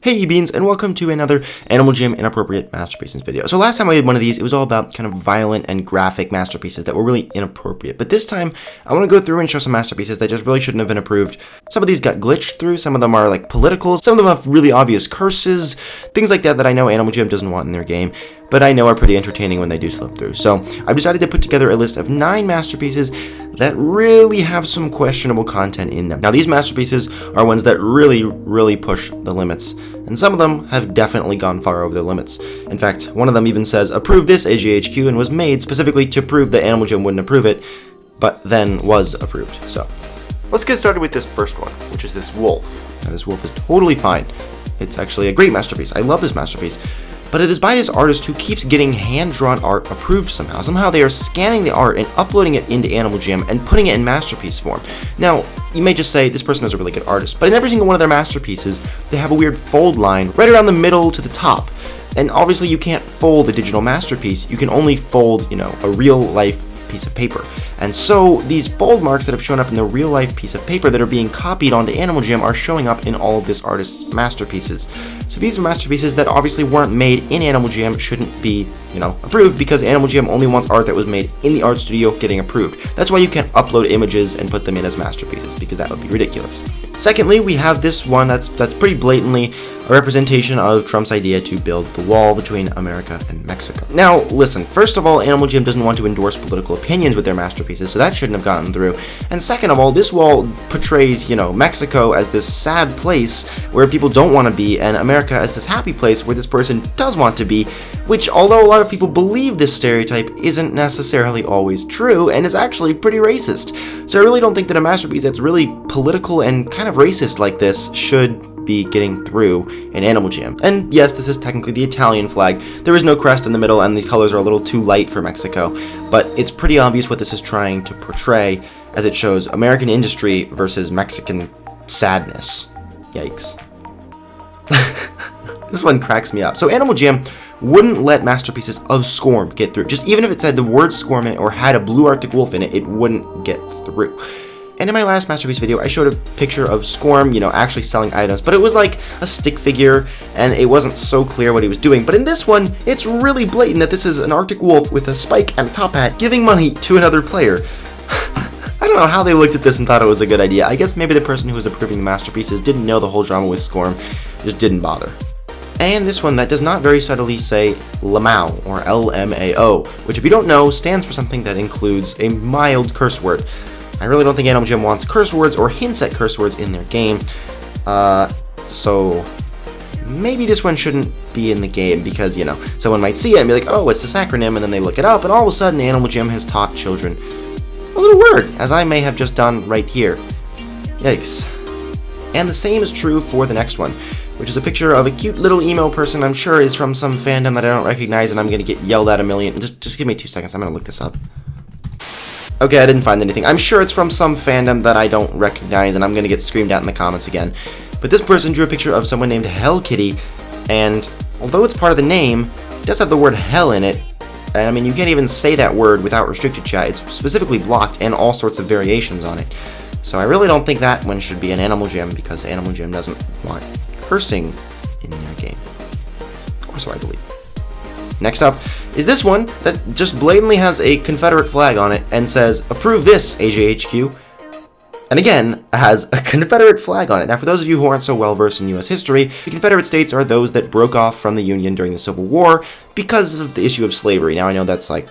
Hey beans, and welcome to another Animal Jam Inappropriate Masterpieces video. So last time I made one of these, it was all about kind of violent and graphic masterpieces that were really inappropriate. But this time, I want to go through and show some masterpieces that just really shouldn't have been approved. Some of these got glitched through, some of them are like political, some of them have really obvious curses, things like that I know Animal Jam doesn't want in their game, but I know are pretty entertaining when they do slip through. So I've decided to put together a list of 9 masterpieces that really have some questionable content in them. Now these masterpieces are ones that really push the limits, and some of them have definitely gone far over their limits. In fact, one of them even says, approve this AGHQ, and was made specifically to prove that Animal Jam wouldn't approve it, but then was approved. So let's get started with this first one, which is this wolf. Now this wolf is totally fine. It's actually a great masterpiece. I love this masterpiece. But it is by this artist who keeps getting hand-drawn art approved somehow. Somehow they are scanning the art and uploading it into Animal Jam and putting it in masterpiece form. Now, you may just say, this person is a really good artist, but in every single one of their masterpieces, they have a weird fold line right around the middle to the top. And obviously you can't fold a digital masterpiece, you can only fold, a real-life piece of paper. And so these fold marks that have shown up in the real life piece of paper that are being copied onto Animal Jam are showing up in all of this artist's masterpieces. So these are masterpieces that obviously weren't made in Animal Jam, shouldn't be, approved, because Animal Jam only wants art that was made in the art studio getting approved. That's why you can't upload images and put them in as masterpieces, because that would be ridiculous. Secondly, we have this one that's pretty blatantly a representation of Trump's idea to build the wall between America and Mexico. Now, listen, first of all, Animal Jam doesn't want to endorse political opinions with their masterpieces, so that shouldn't have gotten through. And second of all, this wall portrays, Mexico as this sad place where people don't want to be, and America as this happy place where this person does want to be, which, although a lot of people believe this stereotype, isn't necessarily always true, and is actually pretty racist. So I really don't think that a masterpiece that's really political and kind of racist like this should be getting through in Animal Jam. And yes, this is technically the Italian flag. There is no crest in the middle, and these colors are a little too light for Mexico, but it's pretty obvious what this is trying to portray, as it shows American industry versus Mexican sadness. Yikes. This one cracks me up. So Animal Jam wouldn't let masterpieces of Squirm get through. Just even if it said the word Squirm in it or had a blue Arctic wolf in it, it wouldn't get through. And in my last masterpiece video, I showed a picture of Squirm, actually selling items, but it was like a stick figure, and it wasn't so clear what he was doing. But in this one, it's really blatant that this is an Arctic wolf with a spike and a top hat giving money to another player. I don't know how they looked at this and thought it was a good idea. I guess maybe the person who was approving the masterpieces didn't know the whole drama with Squirm, just didn't bother. And this one that does not very subtly say LMAO, or L-M-A-O, which if you don't know, stands for something that includes a mild curse word. I really don't think Animal Jam wants curse words or hints at curse words in their game, so maybe this one shouldn't be in the game because, someone might see it and be like, oh, it's this acronym, and then they look it up, and all of a sudden Animal Jam has taught children a little word, as I may have just done right here. Yikes. And the same is true for the next one, which is a picture of a cute little emo person I'm sure is from some fandom that I don't recognize, and I'm going to get yelled at a million. Just give me 2 seconds, I'm going to look this up. Okay, I didn't find anything. I'm sure it's from some fandom that I don't recognize, and I'm going to get screamed at in the comments again. But this person drew a picture of someone named Hell Kitty, and although it's part of the name, it does have the word hell in it. And I mean, you can't even say that word without restricted chat. It's specifically blocked and all sorts of variations on it. So I really don't think that one should be an Animal Jam, because Animal Jam doesn't want cursing in their game. Or so I believe. Next up is this one that just blatantly has a Confederate flag on it and says, approve this, AJHQ. And again, has a Confederate flag on it. Now, for those of you who aren't so well versed in U.S. history, the Confederate States are those that broke off from the Union during the Civil War because of the issue of slavery. Now, I know that's like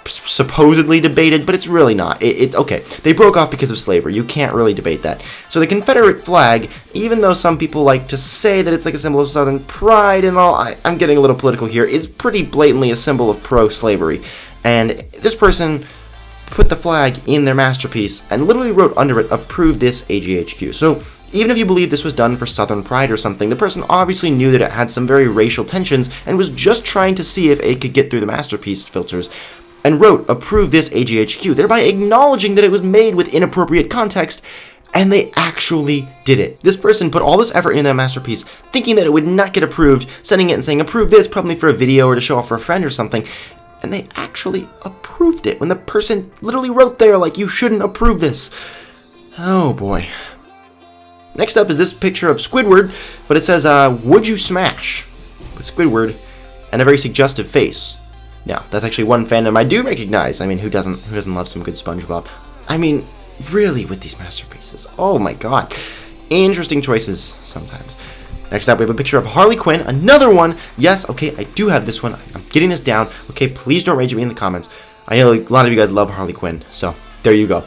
supposedly debated, but it's really not. Okay, they broke off because of slavery. You can't really debate that. So the Confederate flag, even though some people like to say that it's like a symbol of Southern pride and all, I'm getting a little political here, is pretty blatantly a symbol of pro-slavery. And this person put the flag in their masterpiece and literally wrote under it, approve this AGHQ. So even if you believe this was done for Southern pride or something, the person obviously knew that it had some very racial tensions and was just trying to see if it could get through the masterpiece filters, and wrote, approve this AGHQ, thereby acknowledging that it was made with inappropriate context, and they actually did it. This person put all this effort into their masterpiece, thinking that it would not get approved, sending it and saying, approve this, probably for a video or to show off for a friend or something, and they actually approved it, when the person literally wrote there, like, you shouldn't approve this. Oh boy. Next up is this picture of Squidward, but it says, would you smash? With Squidward and a very suggestive face. Now, that's actually one fandom I do recognize. I mean, who doesn't love some good SpongeBob? I mean, really, with these masterpieces. Oh my god. Interesting choices sometimes. Next up, we have a picture of Harley Quinn, another one. Yes, okay, I do have this one. I'm getting this down. Okay, please don't rage at me in the comments. I know a lot of you guys love Harley Quinn, so there you go.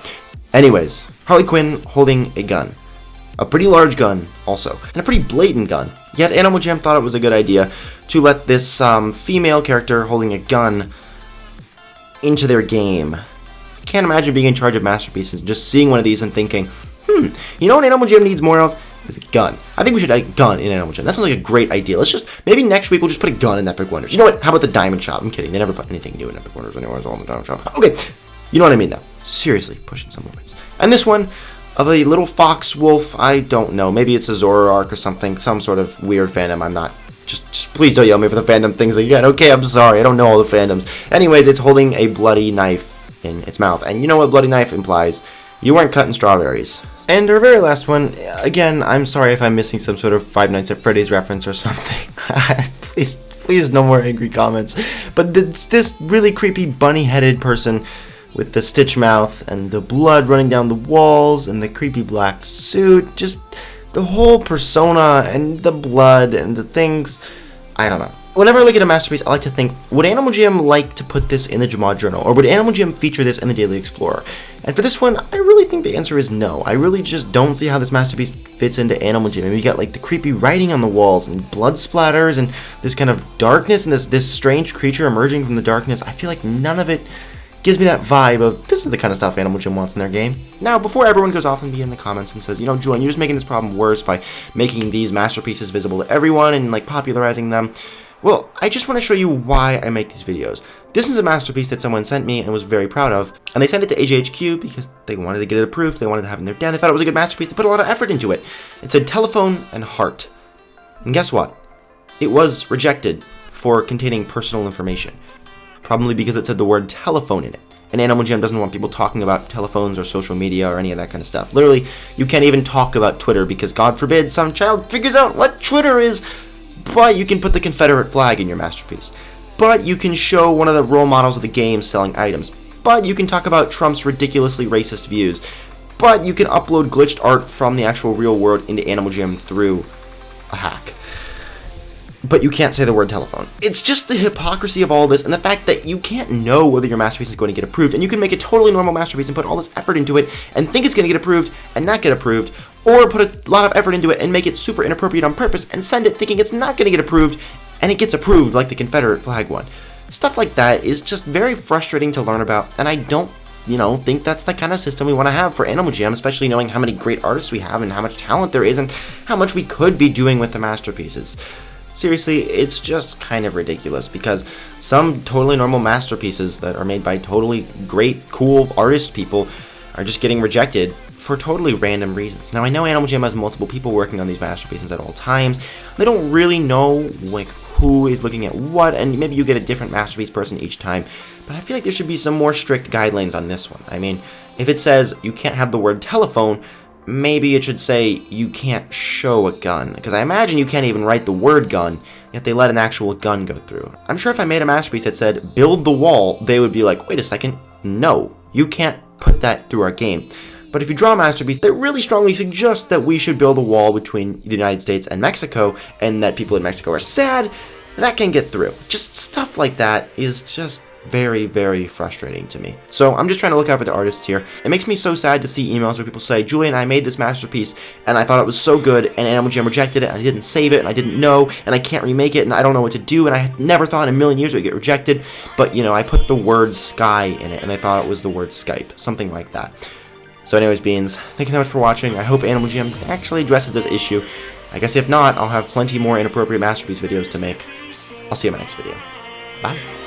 Anyways, Harley Quinn holding a gun. A pretty large gun, also. And a pretty blatant gun. Yet Animal Jam thought it was a good idea to let this female character holding a gun into their game. I can't imagine being in charge of masterpieces and just seeing one of these and thinking, you know what Animal Jam needs more of? Is a gun. I think we should have a gun in Animal Jam. That sounds like a great idea. Let's just, maybe next week we'll just put a gun in Epic Wonders. You know what? How about the Diamond Shop? I'm kidding. They never put anything new in Epic Wonders anymore. It's all in the Diamond Shop. Okay. You know what I mean, though. Seriously, pushing some limits. And this one, of a little fox wolf, I don't know. Maybe it's a Zoroark or something. Some sort of weird fandom. I'm not. Just please don't yell at me for the fandom things again. Okay, I'm sorry. I don't know all the fandoms. Anyways, it's holding a bloody knife in its mouth. And you know what bloody knife implies? You weren't cutting strawberries. And our very last one, again, I'm sorry if I'm missing some sort of Five Nights at Freddy's reference or something. please, no more angry comments. But it's this really creepy bunny-headed person with the stitch mouth and the blood running down the walls and the creepy black suit. Just the whole persona and the blood and the things. I don't know. Whenever I look at a masterpiece, I like to think, would Animal Jam like to put this in the Jamad Journal? Or would Animal Jam feature this in the Daily Explorer? And for this one, I really think the answer is no. I really just don't see how this masterpiece fits into Animal Jam. I mean, you got like the creepy writing on the walls and blood splatters and this kind of darkness and this strange creature emerging from the darkness. I feel like none of it gives me that vibe of, this is the kind of stuff Animal Jam wants in their game. Now, before everyone goes off and be in the comments and says, you know, Julian, you're just making this problem worse by making these masterpieces visible to everyone and like popularizing them. Well, I just want to show you why I make these videos. This is a masterpiece that someone sent me and was very proud of, and they sent it to AJHQ because they wanted to get it approved, they wanted to have it in their den, they thought it was a good masterpiece, they put a lot of effort into it. It said telephone and heart. And guess what? It was rejected for containing personal information. Probably because it said the word telephone in it. And Animal Jam doesn't want people talking about telephones or social media or any of that kind of stuff. Literally, you can't even talk about Twitter because God forbid some child figures out what Twitter is. But you can put the Confederate flag in your masterpiece. But you can show one of the role models of the game selling items. But you can talk about Trump's ridiculously racist views. But you can upload glitched art from the actual real world into Animal Jam through a hack. But you can't say the word telephone. It's just the hypocrisy of all this and the fact that you can't know whether your masterpiece is going to get approved, and you can make a totally normal masterpiece and put all this effort into it and think it's going to get approved and not get approved, or put a lot of effort into it and make it super inappropriate on purpose and send it thinking it's not going to get approved and it gets approved like the Confederate flag one. Stuff like that is just very frustrating to learn about, and I don't think that's the kind of system we want to have for Animal Jam, especially knowing how many great artists we have and how much talent there is and how much we could be doing with the masterpieces. Seriously, it's just kind of ridiculous because some totally normal masterpieces that are made by totally great, cool artist people are just getting rejected for totally random reasons. Now, I know Animal Jam has multiple people working on these masterpieces at all times. They don't really know like who is looking at what, and maybe you get a different masterpiece person each time, but I feel like there should be some more strict guidelines on this one. I mean, if it says you can't have the word telephone, maybe it should say you can't show a gun, because I imagine you can't even write the word gun, yet they let an actual gun go through. I'm sure if I made a masterpiece that said build the wall, they would be like, wait a second, no, you can't put that through our game. But if you draw a masterpiece that really strongly suggests that we should build a wall between the United States and Mexico, and that people in Mexico are sad, that can get through. Just stuff like that is just very, very frustrating to me. So I'm just trying to look out for the artists here. It makes me so sad to see emails where people say, Julian, I made this masterpiece and I thought it was so good and Animal Jam rejected it and I didn't save it and I didn't know and I can't remake it and I don't know what to do and I never thought in a million years it would get rejected, but I put the word sky in it and I thought it was the word Skype, something like that. So anyways, Beans, thank you so much for watching. I hope Animal Jam actually addresses this issue. I guess if not, I'll have plenty more inappropriate masterpiece videos to make. I'll see you in my next video. Bye.